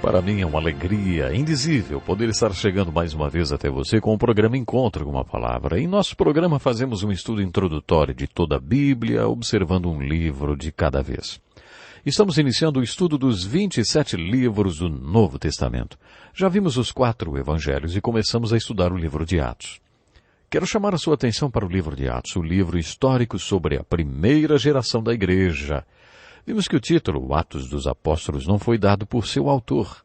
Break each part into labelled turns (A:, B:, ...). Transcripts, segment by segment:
A: Para mim é uma alegria indizível poder estar chegando mais uma vez até você com o programa Encontro com uma Palavra. Em nosso programa fazemos um estudo introdutório de toda a Bíblia, observando um livro de cada vez. Estamos iniciando o estudo dos 27 livros do Novo Testamento. Já vimos os 4 evangelhos e começamos a estudar o livro de Atos. Quero chamar a sua atenção para o livro de Atos, o livro histórico sobre a primeira geração da igreja. Vimos que o título, Atos dos Apóstolos, não foi dado por seu autor.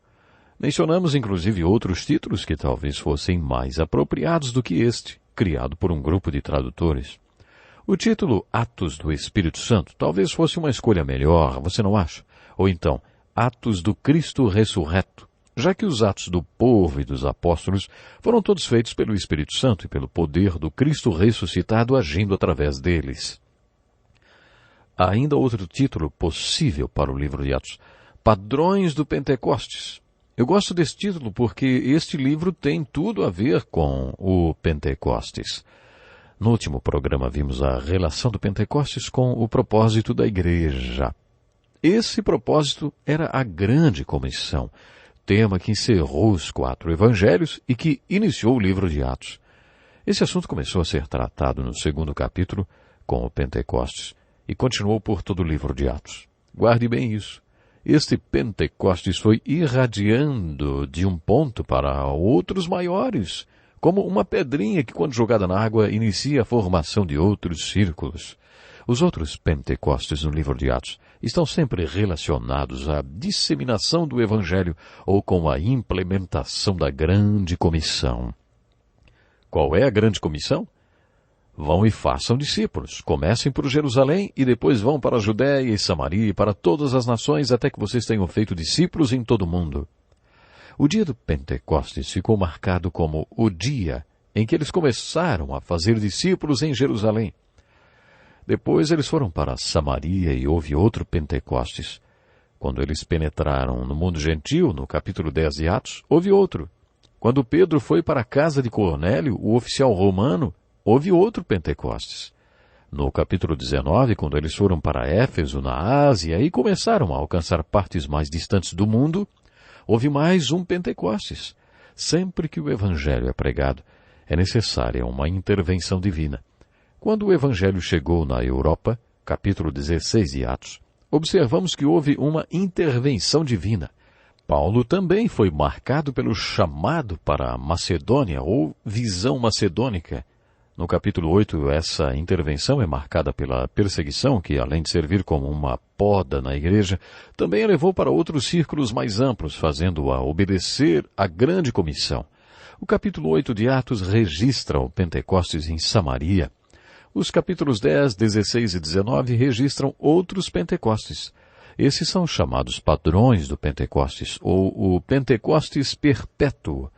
A: Mencionamos inclusive outros títulos que talvez fossem mais apropriados do que este, criado por um grupo de tradutores. O título Atos do Espírito Santo talvez fosse uma escolha melhor, você não acha? Ou então, Atos do Cristo Ressurreto, já que os atos do povo e dos apóstolos foram todos feitos pelo Espírito Santo e pelo poder do Cristo ressuscitado agindo através deles. Há ainda outro título possível para o livro de Atos, Padrões do Pentecostes. Eu gosto desse título porque este livro tem tudo a ver com o Pentecostes. No último programa vimos a relação do Pentecostes com o propósito da igreja. Esse propósito era a grande comissão, tema que encerrou os 4 evangelhos e que iniciou o livro de Atos. Esse assunto começou a ser tratado no 2º capítulo com o Pentecostes e continuou por todo o livro de Atos. Guarde bem isso. Este Pentecostes foi irradiando de um ponto para outros maiores, como uma pedrinha que, quando jogada na água, inicia a formação de outros círculos. Os outros Pentecostes no livro de Atos estão sempre relacionados à disseminação do Evangelho ou com a implementação da grande comissão. Qual é a grande comissão? Vão e façam discípulos. Comecem por Jerusalém e depois vão para a Judéia e Samaria e para todas as nações até que vocês tenham feito discípulos em todo o mundo. O dia do Pentecostes ficou marcado como o dia em que eles começaram a fazer discípulos em Jerusalém. Depois eles foram para Samaria e houve outro Pentecostes. Quando eles penetraram no mundo gentil, no capítulo 10 de Atos, houve outro. Quando Pedro foi para a casa de Cornélio, o oficial romano, houve outro Pentecostes. No capítulo 19, quando eles foram para Éfeso, na Ásia, e começaram a alcançar partes mais distantes do mundo, houve mais um Pentecostes. Sempre que o Evangelho é pregado, é necessária uma intervenção divina. Quando o Evangelho chegou na Europa, capítulo 16 de Atos, observamos que houve uma intervenção divina. Paulo também foi marcado pelo chamado para a Macedônia, ou visão macedônica. No capítulo 8, essa intervenção é marcada pela perseguição, que, além de servir como uma poda na igreja, também a levou para outros círculos mais amplos, fazendo-a obedecer à grande comissão. O capítulo 8 de Atos registra o Pentecostes em Samaria. Os capítulos 10, 16 e 19 registram outros Pentecostes. Esses são chamados padrões do Pentecostes, ou o Pentecostes perpétuo.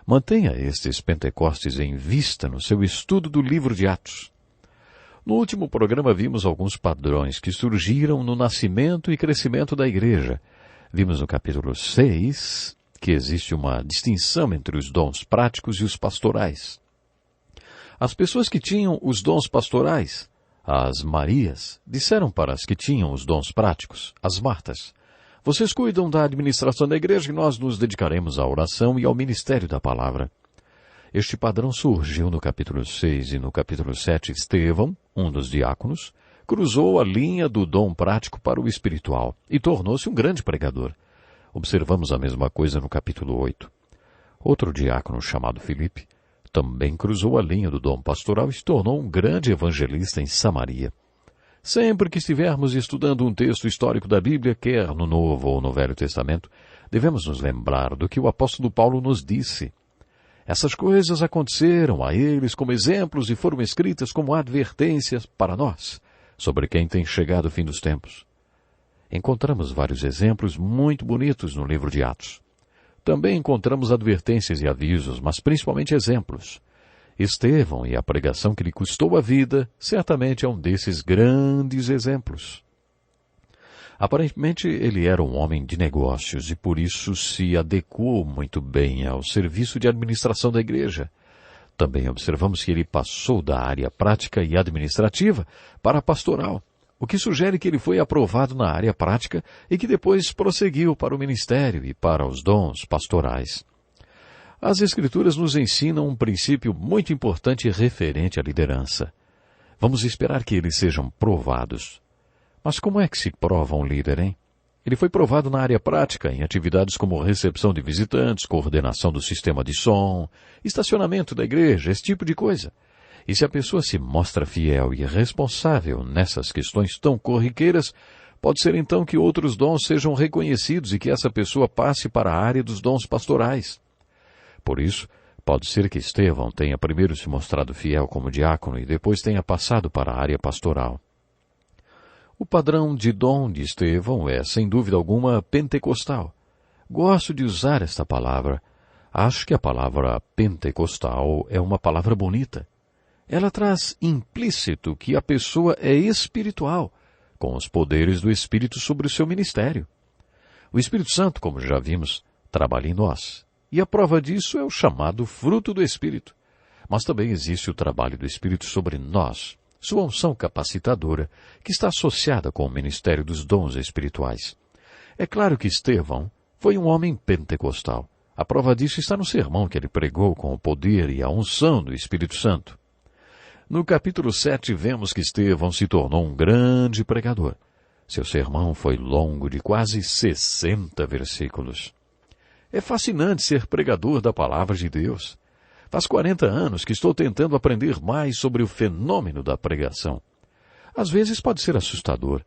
A: Mantenha estes Pentecostes em vista no seu estudo do livro de Atos. No último programa vimos alguns padrões que surgiram no nascimento e crescimento da igreja. Vimos no capítulo 6 que existe uma distinção entre os dons práticos e os pastorais. As pessoas que tinham os dons pastorais, as Marias, disseram para as que tinham os dons práticos, as Martas: vocês cuidam da administração da igreja e nós nos dedicaremos à oração e ao ministério da palavra. Este padrão surgiu no capítulo 6 e no capítulo 7. Estevão, um dos diáconos, cruzou a linha do dom prático para o espiritual e tornou-se um grande pregador. Observamos a mesma coisa no capítulo 8. Outro diácono, chamado Filipe, também cruzou a linha do dom pastoral e se tornou um grande evangelista em Samaria. Sempre que estivermos estudando um texto histórico da Bíblia, quer no Novo ou no Velho Testamento, devemos nos lembrar do que o apóstolo Paulo nos disse. Essas coisas aconteceram a eles como exemplos e foram escritas como advertências para nós, sobre quem tem chegado o fim dos tempos. Encontramos vários exemplos muito bonitos no livro de Atos. Também encontramos advertências e avisos, mas principalmente exemplos. Estevão e a pregação que lhe custou a vida, certamente é um desses grandes exemplos. Aparentemente, ele era um homem de negócios e por isso se adequou muito bem ao serviço de administração da igreja. Também observamos que ele passou da área prática e administrativa para a pastoral, o que sugere que ele foi aprovado na área prática e que depois prosseguiu para o ministério e para os dons pastorais. As Escrituras nos ensinam um princípio muito importante referente à liderança. Vamos esperar que eles sejam provados. Mas como é que se prova um líder, hein? Ele foi provado na área prática, em atividades como recepção de visitantes, coordenação do sistema de som, estacionamento da igreja, esse tipo de coisa. E se a pessoa se mostra fiel e responsável nessas questões tão corriqueiras, pode ser então que outros dons sejam reconhecidos e que essa pessoa passe para a área dos dons pastorais. Por isso, pode ser que Estevão tenha primeiro se mostrado fiel como diácono e depois tenha passado para a área pastoral. O padrão de dom de Estevão é, sem dúvida alguma, pentecostal. Gosto de usar esta palavra. Acho que a palavra pentecostal é uma palavra bonita. Ela traz implícito que a pessoa é espiritual, com os poderes do Espírito sobre o seu ministério. O Espírito Santo, como já vimos, trabalha em nós. E a prova disso é o chamado fruto do Espírito. Mas também existe o trabalho do Espírito sobre nós, sua unção capacitadora, que está associada com o ministério dos dons espirituais. É claro que Estevão foi um homem pentecostal. A prova disso está no sermão que ele pregou com o poder e a unção do Espírito Santo. No capítulo 7, vemos que Estevão se tornou um grande pregador. Seu sermão foi longo de quase 60 versículos. É fascinante ser pregador da palavra de Deus. Faz 40 anos que estou tentando aprender mais sobre o fenômeno da pregação. Às vezes pode ser assustador.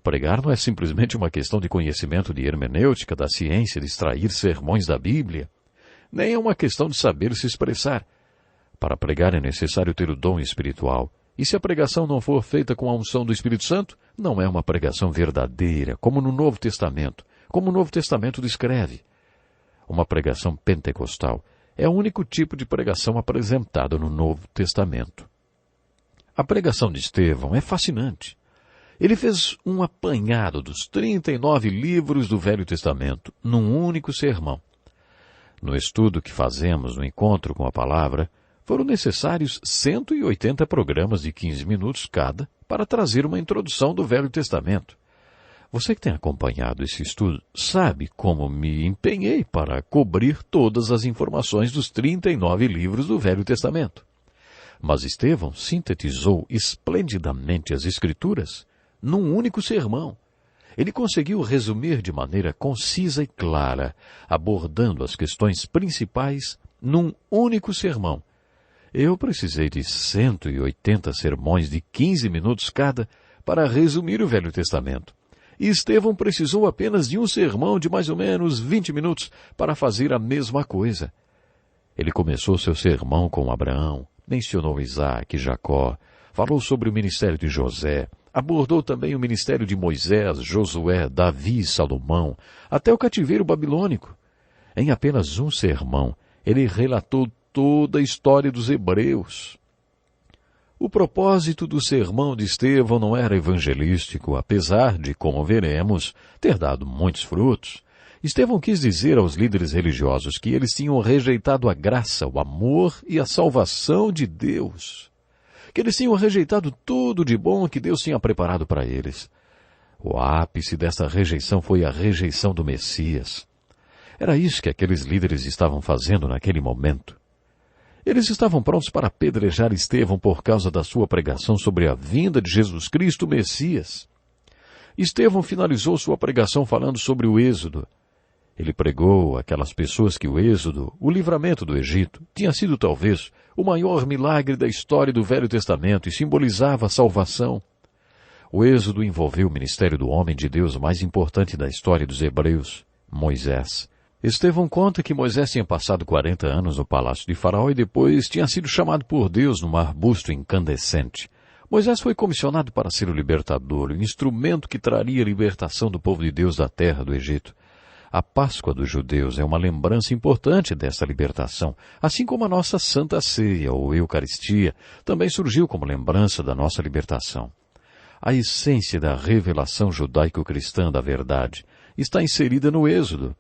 A: Pregar não é simplesmente uma questão de conhecimento de hermenêutica, da ciência de extrair sermões da Bíblia. Nem é uma questão de saber se expressar. Para pregar é necessário ter o dom espiritual. E se a pregação não for feita com a unção do Espírito Santo, não é uma pregação verdadeira, como no Novo Testamento, como o Novo Testamento descreve. Uma pregação pentecostal é o único tipo de pregação apresentada no Novo Testamento. A pregação de Estevão é fascinante. Ele fez um apanhado dos 39 livros do Velho Testamento num único sermão. No estudo que fazemos no Encontro com a Palavra, foram necessários 180 programas de 15 minutos cada para trazer uma introdução do Velho Testamento. Você que tem acompanhado esse estudo sabe como me empenhei para cobrir todas as informações dos 39 livros do Velho Testamento. Mas Estevão sintetizou esplendidamente as Escrituras num único sermão. Ele conseguiu resumir de maneira concisa e clara, abordando as questões principais num único sermão. Eu precisei de 180 sermões de 15 minutos cada para resumir o Velho Testamento. E Estevão precisou apenas de um sermão de mais ou menos 20 minutos para fazer a mesma coisa. Ele começou seu sermão com Abraão, mencionou Isaac e Jacó, falou sobre o ministério de José, abordou também o ministério de Moisés, Josué, Davi e Salomão, até o cativeiro babilônico. Em apenas um sermão, ele relatou toda a história dos hebreus. O propósito do sermão de Estevão não era evangelístico, apesar de, como veremos, ter dado muitos frutos. Estevão quis dizer aos líderes religiosos que eles tinham rejeitado a graça, o amor e a salvação de Deus. Que eles tinham rejeitado tudo de bom que Deus tinha preparado para eles. O ápice dessa rejeição foi a rejeição do Messias. Era isso que aqueles líderes estavam fazendo naquele momento. Eles estavam prontos para apedrejar Estevão por causa da sua pregação sobre a vinda de Jesus Cristo, o Messias. Estevão finalizou sua pregação falando sobre o Êxodo. Ele pregou àquelas pessoas que o Êxodo, o livramento do Egito, tinha sido talvez o maior milagre da história do Velho Testamento e simbolizava a salvação. O Êxodo envolveu o ministério do homem de Deus mais importante da história dos hebreus, Moisés. Estevão conta que Moisés tinha passado 40 anos no palácio de Faraó e depois tinha sido chamado por Deus num arbusto incandescente. Moisés foi comissionado para ser o libertador, o instrumento que traria a libertação do povo de Deus da terra do Egito. A Páscoa dos judeus é uma lembrança importante dessa libertação, assim como a nossa Santa Ceia ou Eucaristia também surgiu como lembrança da nossa libertação. A essência da revelação judaico-cristã da verdade está inserida no Êxodo.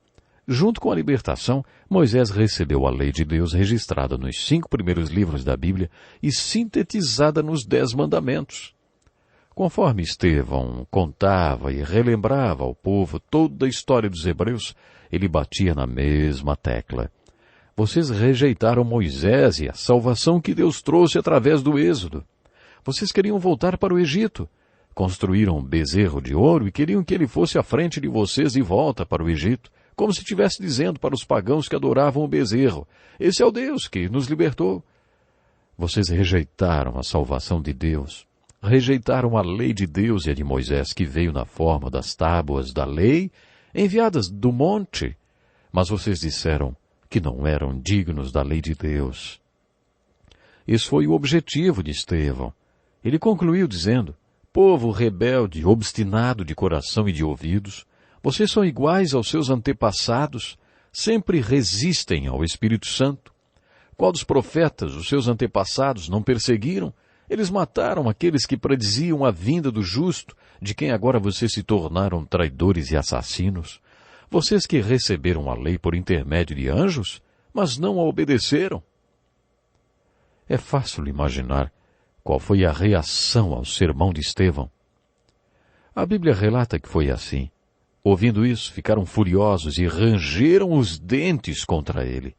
A: Junto com a libertação, Moisés recebeu a lei de Deus registrada nos 5 primeiros livros da Bíblia e sintetizada nos 10 mandamentos. Conforme Estevão contava e relembrava ao povo toda a história dos hebreus, ele batia na mesma tecla. Vocês rejeitaram Moisés e a salvação que Deus trouxe através do Êxodo. Vocês queriam voltar para o Egito. Construíram um bezerro de ouro e queriam que ele fosse à frente de vocês de volta para o Egito, como se estivesse dizendo para os pagãos que adoravam o bezerro: esse é o Deus que nos libertou. Vocês rejeitaram a salvação de Deus. Rejeitaram a lei de Deus e a de Moisés, que veio na forma das tábuas da lei, enviadas do monte. Mas vocês disseram que não eram dignos da lei de Deus. Esse foi o objetivo de Estevão. Ele concluiu dizendo: povo rebelde, obstinado de coração e de ouvidos, vocês são iguais aos seus antepassados, sempre resistem ao Espírito Santo. Qual dos profetas os seus antepassados não perseguiram? Eles mataram aqueles que prediziam a vinda do justo, de quem agora vocês se tornaram traidores e assassinos. Vocês que receberam a lei por intermédio de anjos, mas não a obedeceram. É fácil imaginar qual foi a reação ao sermão de Estevão. A Bíblia relata que foi assim. Ouvindo isso, ficaram furiosos e rangeram os dentes contra ele.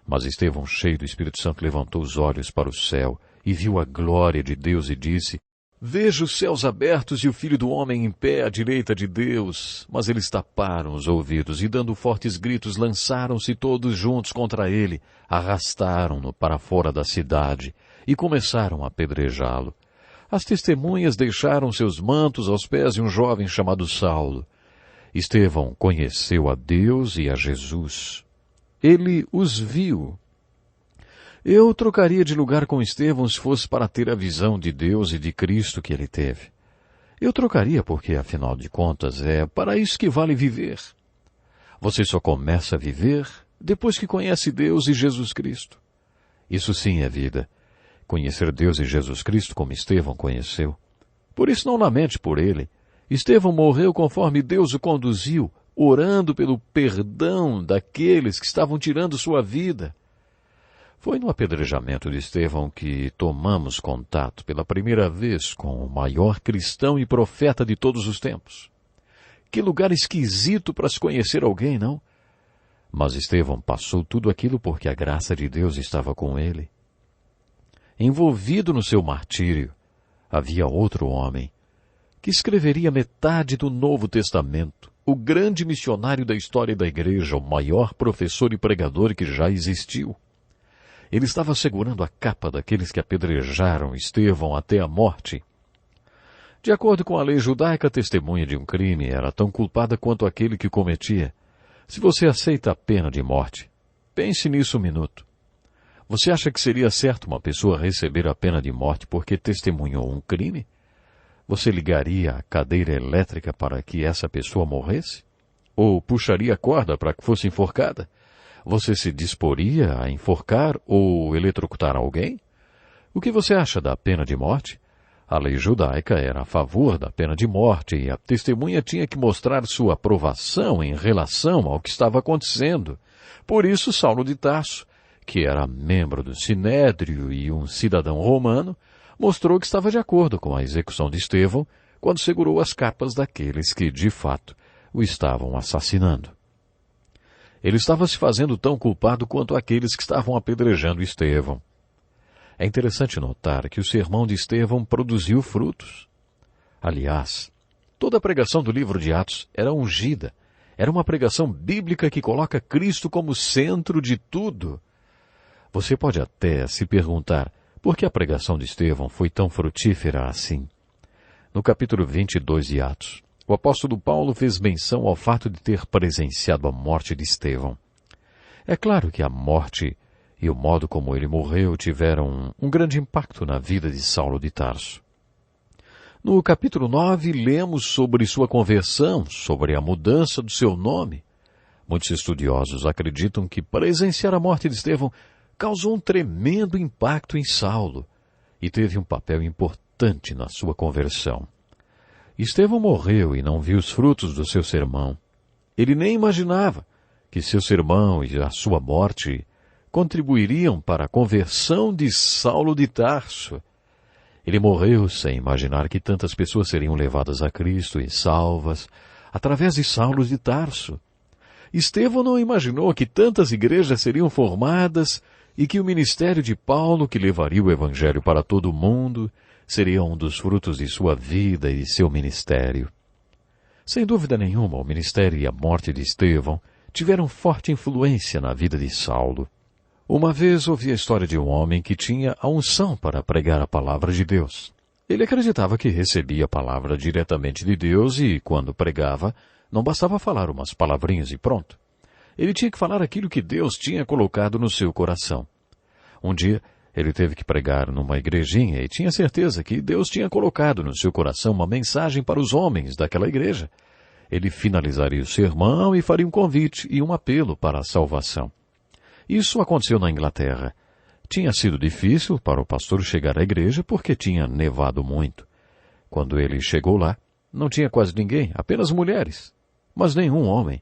A: Mas Estevão, cheio do Espírito Santo, levantou os olhos para o céu e viu a glória de Deus e disse: vejo os céus abertos e o Filho do Homem em pé à direita de Deus. Mas eles taparam os ouvidos e, dando fortes gritos, lançaram-se todos juntos contra ele, arrastaram-no para fora da cidade e começaram a apedrejá-lo. As testemunhas deixaram seus mantos aos pés de um jovem chamado Saulo. Estevão conheceu a Deus e a Jesus. Ele os viu. Eu trocaria de lugar com Estevão se fosse para ter a visão de Deus e de Cristo que ele teve. Eu trocaria porque, afinal de contas, é para isso que vale viver. Você só começa a viver depois que conhece Deus e Jesus Cristo. Isso sim é vida. Conhecer Deus e Jesus Cristo como Estevão conheceu. Por isso não lamente por ele. Estevão morreu conforme Deus o conduziu, orando pelo perdão daqueles que estavam tirando sua vida. Foi no apedrejamento de Estevão que tomamos contato pela primeira vez com o maior cristão e profeta de todos os tempos. Que lugar esquisito para se conhecer alguém, não? Mas Estevão passou tudo aquilo porque a graça de Deus estava com ele. Envolvido no seu martírio, havia outro homem que escreveria metade do Novo Testamento, o grande missionário da história da igreja, o maior professor e pregador que já existiu. Ele estava segurando a capa daqueles que apedrejaram Estevão até a morte. De acordo com a lei judaica, a testemunha de um crime era tão culpada quanto aquele que cometia. Se você aceita a pena de morte, pense nisso um minuto. Você acha que seria certo uma pessoa receber a pena de morte porque testemunhou um crime? Você ligaria a cadeira elétrica para que essa pessoa morresse? Ou puxaria a corda para que fosse enforcada? Você se disporia a enforcar ou eletrocutar alguém? O que você acha da pena de morte? A lei judaica era a favor da pena de morte e a testemunha tinha que mostrar sua aprovação em relação ao que estava acontecendo. Por isso, Saulo de Tarso, que era membro do Sinédrio e um cidadão romano, mostrou que estava de acordo com a execução de Estevão quando segurou as capas daqueles que, de fato, o estavam assassinando. Ele estava se fazendo tão culpado quanto aqueles que estavam apedrejando Estevão. É interessante notar que o sermão de Estevão produziu frutos. Aliás, toda a pregação do livro de Atos era ungida. Era uma pregação bíblica que coloca Cristo como centro de tudo. Você pode até se perguntar por que a pregação de Estevão foi tão frutífera assim. No capítulo 22 de Atos, o apóstolo Paulo fez menção ao fato de ter presenciado a morte de Estevão. É claro que a morte e o modo como ele morreu tiveram um grande impacto na vida de Saulo de Tarso. No capítulo 9, lemos sobre sua conversão, sobre a mudança do seu nome. Muitos estudiosos acreditam que presenciar a morte de Estevão causou um tremendo impacto em Saulo e teve um papel importante na sua conversão. Estevão morreu e não viu os frutos do seu sermão. Ele nem imaginava que seu sermão e a sua morte contribuiriam para a conversão de Saulo de Tarso. Ele morreu sem imaginar que tantas pessoas seriam levadas a Cristo e salvas através de Saulo de Tarso. Estevão não imaginou que tantas igrejas seriam formadas e que o ministério de Paulo, que levaria o Evangelho para todo o mundo, seria um dos frutos de sua vida e de seu ministério. Sem dúvida nenhuma, o ministério e a morte de Estevão tiveram forte influência na vida de Saulo. Uma vez ouvi a história de um homem que tinha a unção para pregar a palavra de Deus. Ele acreditava que recebia a palavra diretamente de Deus e, quando pregava, não bastava falar umas palavrinhas e pronto. Ele tinha que falar aquilo que Deus tinha colocado no seu coração. Um dia, ele teve que pregar numa igrejinha e tinha certeza que Deus tinha colocado no seu coração uma mensagem para os homens daquela igreja. Ele finalizaria o sermão e faria um convite e um apelo para a salvação. Isso aconteceu na Inglaterra. Tinha sido difícil para o pastor chegar à igreja porque tinha nevado muito. Quando ele chegou lá, não tinha quase ninguém, apenas mulheres, mas nenhum homem.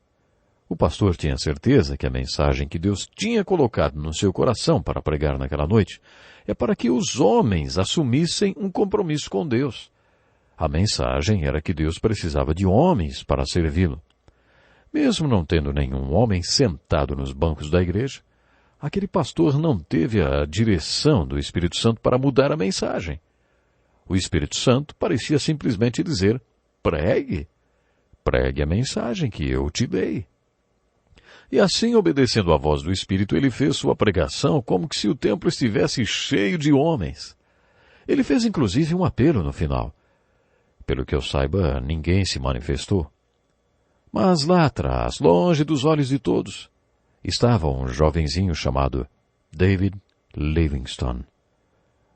A: O pastor tinha certeza que a mensagem que Deus tinha colocado no seu coração para pregar naquela noite é para que os homens assumissem um compromisso com Deus. A mensagem era que Deus precisava de homens para servi-lo. Mesmo não tendo nenhum homem sentado nos bancos da igreja, aquele pastor não teve a direção do Espírito Santo para mudar a mensagem. O Espírito Santo parecia simplesmente dizer: pregue a mensagem que eu te dei. E assim, obedecendo à voz do Espírito, ele fez sua pregação como que se o templo estivesse cheio de homens. Ele fez inclusive um apelo no final. Pelo que eu saiba, ninguém se manifestou. Mas lá atrás, longe dos olhos de todos, estava um jovenzinho chamado David Livingstone,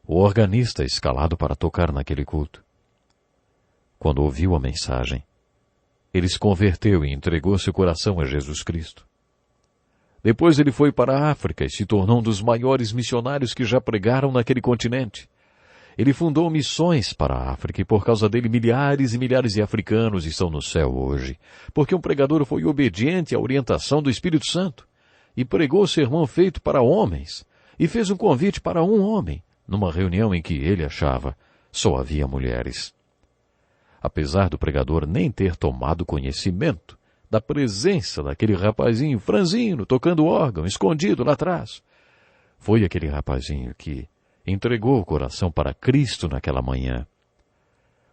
A: o organista escalado para tocar naquele culto. Quando ouviu a mensagem, ele se converteu e entregou seu coração a Jesus Cristo. Depois ele foi para a África e se tornou um dos maiores missionários que já pregaram naquele continente. Ele fundou missões para a África e por causa dele milhares e milhares de africanos estão no céu hoje, porque um pregador foi obediente à orientação do Espírito Santo e pregou o sermão feito para homens e fez um convite para um homem, numa reunião em que ele achava só havia mulheres. Apesar do pregador nem ter tomado conhecimento da presença daquele rapazinho franzino tocando órgão, escondido lá atrás, foi aquele rapazinho que entregou o coração para Cristo naquela manhã.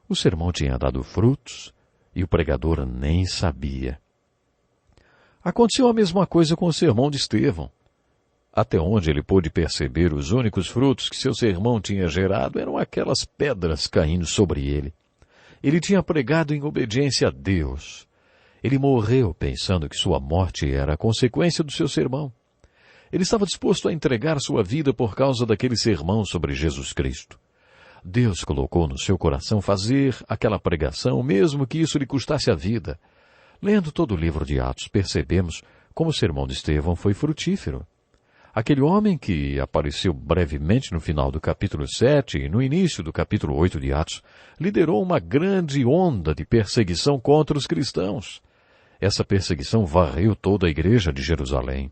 A: O sermão tinha dado frutos e o pregador nem sabia. Aconteceu a mesma coisa com o sermão de Estevão. Até onde ele pôde perceber, os únicos frutos que seu sermão tinha gerado eram aquelas pedras caindo sobre ele. Ele tinha pregado em obediência a Deus. Ele morreu pensando que sua morte era a consequência do seu sermão. Ele estava disposto a entregar sua vida por causa daquele sermão sobre Jesus Cristo. Deus colocou no seu coração fazer aquela pregação, mesmo que isso lhe custasse a vida. Lendo todo o livro de Atos, percebemos como o sermão de Estevão foi frutífero. Aquele homem que apareceu brevemente no final do capítulo 7 e no início do capítulo 8 de Atos, liderou uma grande onda de perseguição contra os cristãos. Essa perseguição varreu toda a igreja de Jerusalém.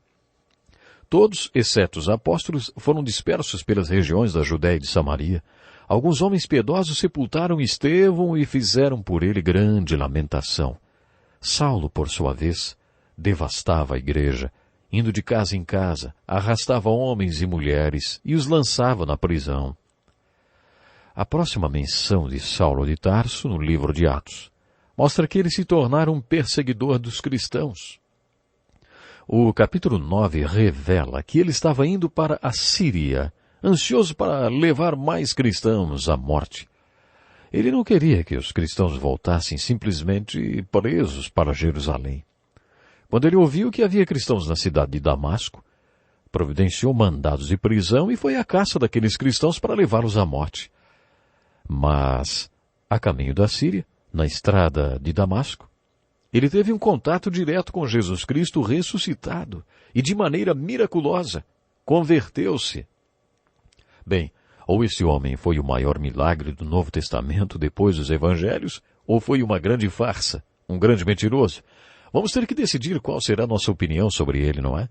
A: Todos, exceto os apóstolos, foram dispersos pelas regiões da Judéia e de Samaria. Alguns homens piedosos sepultaram Estevão e fizeram por ele grande lamentação. Saulo, por sua vez, devastava a igreja, indo de casa em casa, arrastava homens e mulheres e os lançava na prisão. A próxima menção de Saulo de Tarso, no livro de Atos, mostra que ele se tornara um perseguidor dos cristãos. O capítulo 9 revela que ele estava indo para a Síria, ansioso para levar mais cristãos à morte. Ele não queria que os cristãos voltassem simplesmente presos para Jerusalém. Quando ele ouviu que havia cristãos na cidade de Damasco, providenciou mandados de prisão e foi à caça daqueles cristãos para levá-los à morte. Mas, a caminho da Síria, na estrada de Damasco, ele teve um contato direto com Jesus Cristo ressuscitado e de maneira miraculosa converteu-se. Bem, ou esse homem foi o maior milagre do Novo Testamento depois dos Evangelhos, ou foi uma grande farsa, um grande mentiroso. Vamos ter que decidir qual será a nossa opinião sobre ele, não é?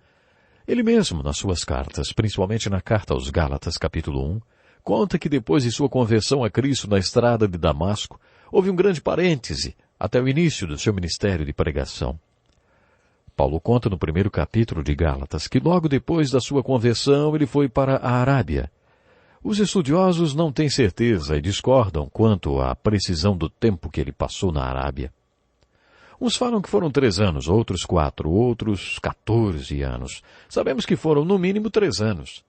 A: Ele mesmo, nas suas cartas, principalmente na carta aos Gálatas, capítulo 1, conta que depois de sua conversão a Cristo na estrada de Damasco, houve um grande parêntese até o início do seu ministério de pregação. Paulo conta no primeiro capítulo de Gálatas que logo depois da sua conversão ele foi para a Arábia. Os estudiosos não têm certeza e discordam quanto à precisão do tempo que ele passou na Arábia. Uns falam que foram 3 anos, outros 4, outros 14 anos. Sabemos que foram no mínimo 3 anos.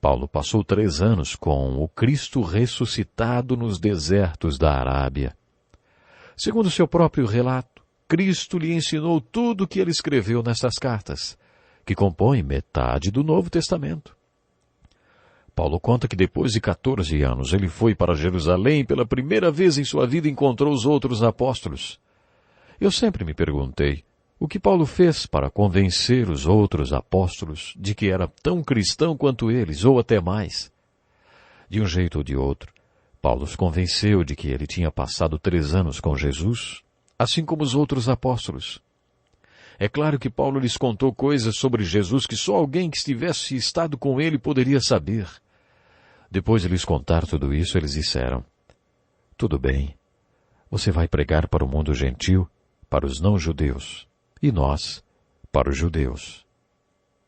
A: Paulo passou 3 anos com o Cristo ressuscitado nos desertos da Arábia. Segundo seu próprio relato, Cristo lhe ensinou tudo o que ele escreveu nestas cartas, que compõem metade do Novo Testamento. Paulo conta que depois de 14 anos ele foi para Jerusalém e pela primeira vez em sua vida encontrou os outros apóstolos. Eu sempre me perguntei o que Paulo fez para convencer os outros apóstolos de que era tão cristão quanto eles, ou até mais. De um jeito ou de outro, Paulo os convenceu de que ele tinha passado 3 anos com Jesus, assim como os outros apóstolos. É claro que Paulo lhes contou coisas sobre Jesus que só alguém que estivesse estado com ele poderia saber. Depois de lhes contar tudo isso, eles disseram: tudo bem, você vai pregar para o mundo gentil, para os não-judeus, e nós, para os judeus.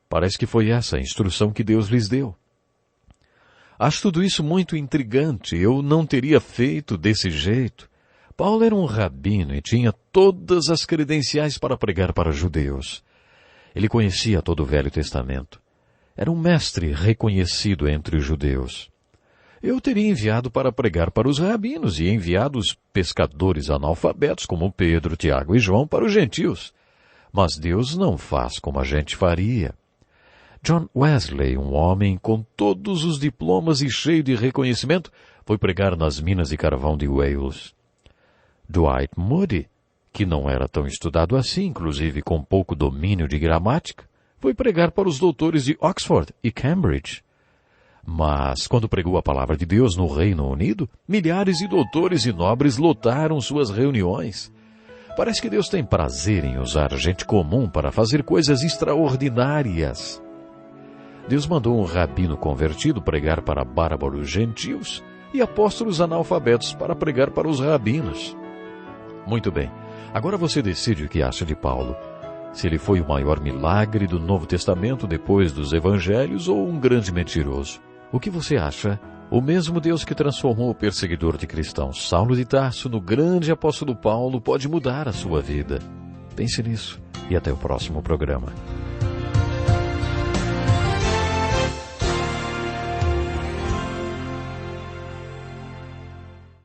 A: Parece que foi essa a instrução que Deus lhes deu. Acho tudo isso muito intrigante. Eu não teria feito desse jeito. Paulo era um rabino e tinha todas as credenciais para pregar para os judeus. Ele conhecia todo o Velho Testamento. Era um mestre reconhecido entre os judeus. Eu teria enviado para pregar para os rabinos e enviado os pescadores analfabetos como Pedro, Tiago e João para os gentios. Mas Deus não faz como a gente faria. John Wesley, um homem com todos os diplomas e cheio de reconhecimento, foi pregar nas minas de carvão de Wales. Dwight Moody, que não era tão estudado assim, inclusive com pouco domínio de gramática, foi pregar para os doutores de Oxford e Cambridge. Mas, quando pregou a palavra de Deus no Reino Unido, milhares de doutores e nobres lotaram suas reuniões. Parece que Deus tem prazer em usar gente comum para fazer coisas extraordinárias. Deus mandou um rabino convertido pregar para bárbaros gentios e apóstolos analfabetos para pregar para os rabinos. Muito bem, agora você decide o que acha de Paulo. Se ele foi o maior milagre do Novo Testamento depois dos Evangelhos ou um grande mentiroso. O que você acha? O mesmo Deus que transformou o perseguidor de cristãos Saulo de Tarso no grande apóstolo Paulo pode mudar a sua vida. Pense nisso e até o próximo programa.